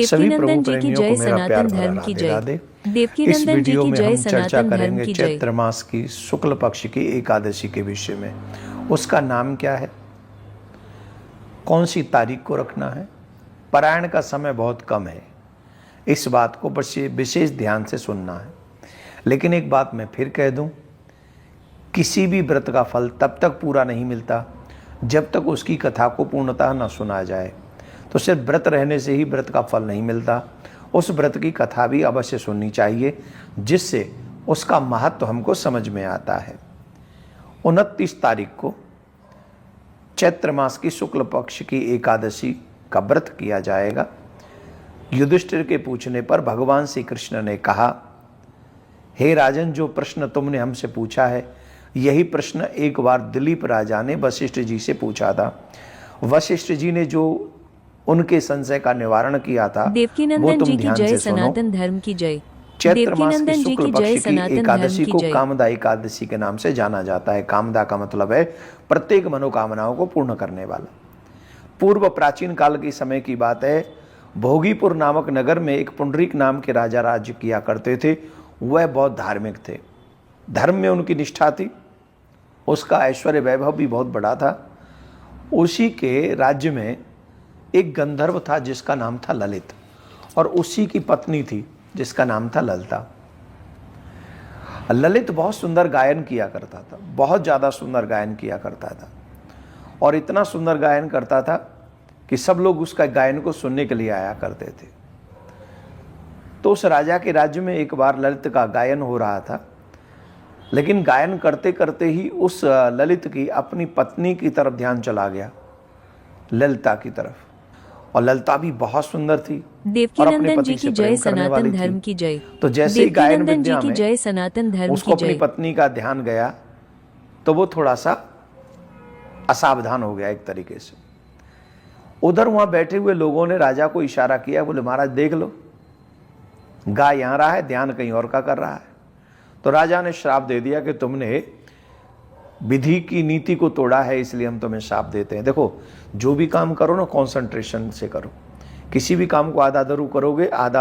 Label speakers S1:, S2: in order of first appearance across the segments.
S1: सभी प्रभु
S2: देवकीनंदन जी की
S1: प्रेमियों
S2: जय,
S1: को मेरा प्यार
S2: सनातन
S1: भरा
S2: धर्म की
S1: राधे
S2: जय।
S1: राधे। इस
S2: देवकीनंदन जी
S1: वीडियो
S2: की
S1: में
S2: जय,
S1: हम चर्चा
S2: सनातन धर्म
S1: करेंगे
S2: की जय।
S1: चैत्र मास की शुक्ल पक्ष की एकादशी के विषय में। उसका नाम क्या है, कौन सी तारीख को रखना है। पारायण का समय बहुत कम है, इस बात को विशेष ध्यान से सुनना है। लेकिन एक बात मैं फिर कह दूं, किसी भी व्रत का फल तब तक पूरा नहीं मिलता जब तक उसकी कथा को पूर्णतः न सुना जाए। तो सिर्फ व्रत रहने से ही व्रत का फल नहीं मिलता, उस व्रत की कथा भी अवश्य सुननी चाहिए, जिससे उसका महत्व हमको समझ में आता है। 29 तारीख को चैत्र मास की शुक्ल पक्ष की एकादशी का व्रत किया जाएगा। युधिष्ठिर के पूछने पर भगवान श्री कृष्ण ने कहा, हे राजन, जो प्रश्न तुमने हमसे पूछा है यही प्रश्न एक बार दिलीप राजा ने वशिष्ठ जी से पूछा था। वशिष्ठ जी ने जो उनके संशय का निवारण किया था वो तुम ध्यान से सुनो।
S2: सनातन धर्म की जय।
S1: चैत्र मास की शुक्ल पक्ष की एकादशी को
S2: जय।
S1: कामदा एकादशी के नाम से जाना जाता है। कामदा का मतलब है प्रत्येक मनोकामनाओं को पूर्ण करने वाला। पूर्व प्राचीन काल के समय की बात है, भोगीपुर नामक नगर में एक पुंडरीक नाम के राजा राज्य किया करते थे। वह बहुत धार्मिक थे, धर्म में उनकी निष्ठा थी, उसका ऐश्वर्य वैभव भी बहुत बड़ा था। उसी के राज्य में एक गंधर्व था जिसका नाम था ललित, और उसी की पत्नी थी जिसका नाम था ललिता। ललित बहुत सुंदर गायन किया करता था, बहुत ज़्यादा सुंदर गायन किया करता था, और इतना सुंदर गायन करता था कि सब लोग उसका गायन को सुनने के लिए आया करते थे। तो उस राजा के राज्य में एक बार ललित का गायन हो रहा था, लेकिन गायन करते करते ही उस ललित की अपनी पत्नी की तरफ ध्यान चला गया, ललिता की तरफ। और ललिता भी बहुत सुंदर थी और अपने पति से प्रेम करने वाली थी। तो जैसे ही गायन विद्या में उसको अपनी पत्नी का ध्यान गया तो वो थोड़ा सा असावधान हो गया एक तरीके से। उधर वहां बैठे हुए लोगों ने राजा को इशारा किया, बोले महाराज देख लो, गा यहां रहा है, ध्यान कहीं और का कर रहा है। तो राजा ने श्राप दे दिया कि तुमने विधि की नीति को तोड़ा है, इसलिए हम तुम्हें श्राप देते हैं। देखो, जो भी काम करो ना कंसंट्रेशन से करो। किसी भी काम को आधा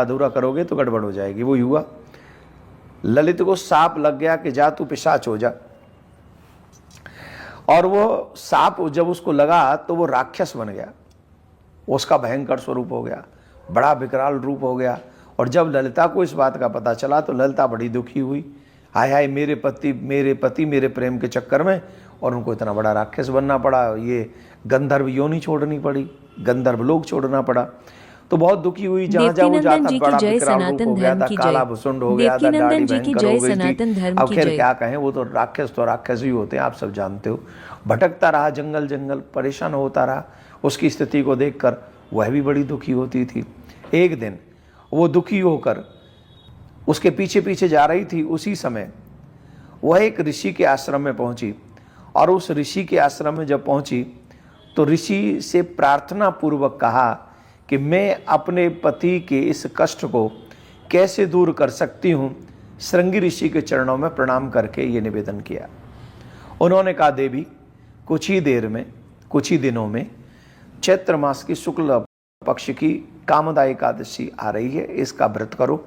S1: अधूरा करोगे तो गड़बड़ हो जाएगी। वो हुआ, ललित को सांप लग गया कि जा तू पिशाच हो जा, और वो सांप जब उसको लगा तो वो राक्षस बन गया, उसका भयंकर स्वरूप हो गया, बड़ा विकराल रूप हो गया। और जब ललिता को इस बात का पता चला तो ललिता बड़ी दुखी हुई, हाय हाय मेरे पति मेरे प्रेम के चक्कर में, और उनको इतना बड़ा राक्षस बनना पड़ा, ये गंधर्व योनि छोड़नी पड़ी, गंधर्व लोक छोड़ना पड़ा। तो बहुत दुखी हुई, जहां जहां वो जाता बड़ा विकराल रूप हो गया था, काला भुसुंड हो गया था, दाढ़ी भयंकर हो गई थी। अब खैर क्या कहें, वो तो राक्षस ही होते हैं, आप सब जानते हो। भटकता रहा जंगल जंगल, परेशान होता रहा। उसकी स्थिति को देखकर वह भी बड़ी दुखी होती थी। एक दिन वो दुखी होकर उसके पीछे पीछे जा रही थी, उसी समय वह एक ऋषि के आश्रम में पहुंची। और उस ऋषि के आश्रम में जब पहुंची तो ऋषि से प्रार्थना पूर्वक कहा कि मैं अपने पति के इस कष्ट को कैसे दूर कर सकती हूं। श्रृंगी ऋषि के चरणों में प्रणाम करके ये निवेदन किया। उन्होंने कहा, देवी, कुछ ही दिनों में चैत्र मास की शुक्ल पक्ष की कामदा एकादशी आ रही है, इसका व्रत करो।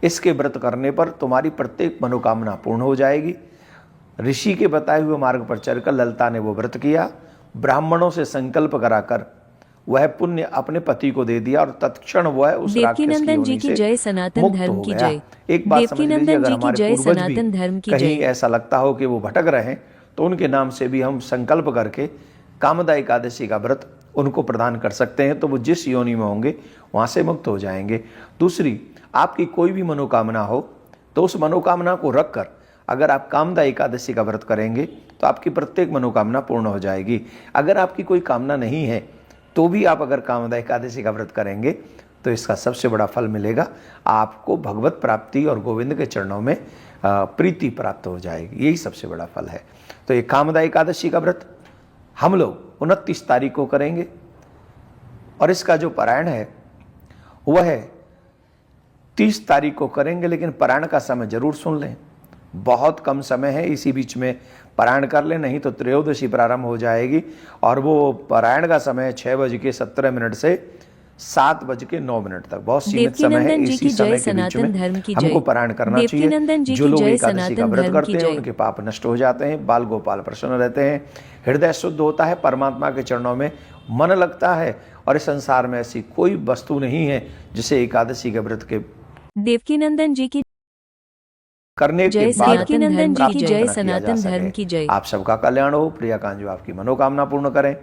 S1: इसके व्रत करने पर तुम्हारी प्रत्येक मनोकामना पूर्ण हो जाएगी। ऋषि के बताए हुए मार्ग पर चलकर ललिता ने वो व्रत किया। ब्राह्मणों से संकल्प कराकर वह पुण्य अपने पति को दे दिया, और तत्क्षण वह उस राक्षस की योनि से मुक्त हो गया। एक बात समझ लीजिए, अगर हमारे पूर्वज भी कहीं ऐसा लगता हो कि वो भटक रहे हैं तो उनके नाम से भी हम संकल्प करके कामदा एकादशी का व्रत उनको प्रदान कर सकते हैं, तो वो जिस योनि में होंगे वहां से मुक्त हो जाएंगे। दूसरी, आपकी कोई भी मनोकामना हो तो उस मनोकामना को रखकर अगर आप कामदा एकादशी का व्रत करेंगे तो आपकी प्रत्येक मनोकामना पूर्ण हो जाएगी। अगर आपकी कोई कामना नहीं है तो भी आप अगर कामदा एकादशी का व्रत करेंगे तो इसका सबसे बड़ा फल मिलेगा, आपको भगवत प्राप्ति और गोविंद के चरणों में प्रीति प्राप्त हो जाएगी। यही सबसे बड़ा फल है। तो ये कामदा एकादशी का व्रत हम लोग 29 तारीख को करेंगे, और इसका जो पारायण है वह है 30 तारीख को करेंगे। लेकिन पारायण का समय जरूर सुन लें, बहुत कम समय है, इसी बीच में पारायण कर लें, नहीं तो त्रयोदशी प्रारंभ हो जाएगी। और वो पारायण का समय 6:17 से 7:09 तक, बहुत सीमित समय है।
S2: देवकीनंदन जी
S1: इसी
S2: की जय,
S1: समय के बीच
S2: सनातन धर्म की
S1: में
S2: जय।
S1: हमको पारायण करना चाहिए।
S2: देवकीनंदन जी
S1: जो
S2: की
S1: लोग
S2: जय,
S1: एकादशी का
S2: सनातन
S1: व्रत
S2: धर्म की
S1: करते हैं
S2: जय।
S1: उनके पाप नष्ट हो जाते हैं, बाल गोपाल प्रसन्न रहते हैं, हृदय शुद्ध होता है, परमात्मा के चरणों में मन लगता है। और इस संसार में ऐसी कोई वस्तु नहीं है जिसे एकादशी के व्रत के
S2: देवकीनंदन जी की
S1: करने के
S2: जय,
S1: बाद
S2: सनातन धर्म जी की
S1: प्राप्त
S2: जय,
S1: न किया जा
S2: सनातन धर्म
S1: सके।
S2: की जय।
S1: आप सबका कल्याण हो, प्रिया कांजू आपकी मनोकामना पूर्ण करें।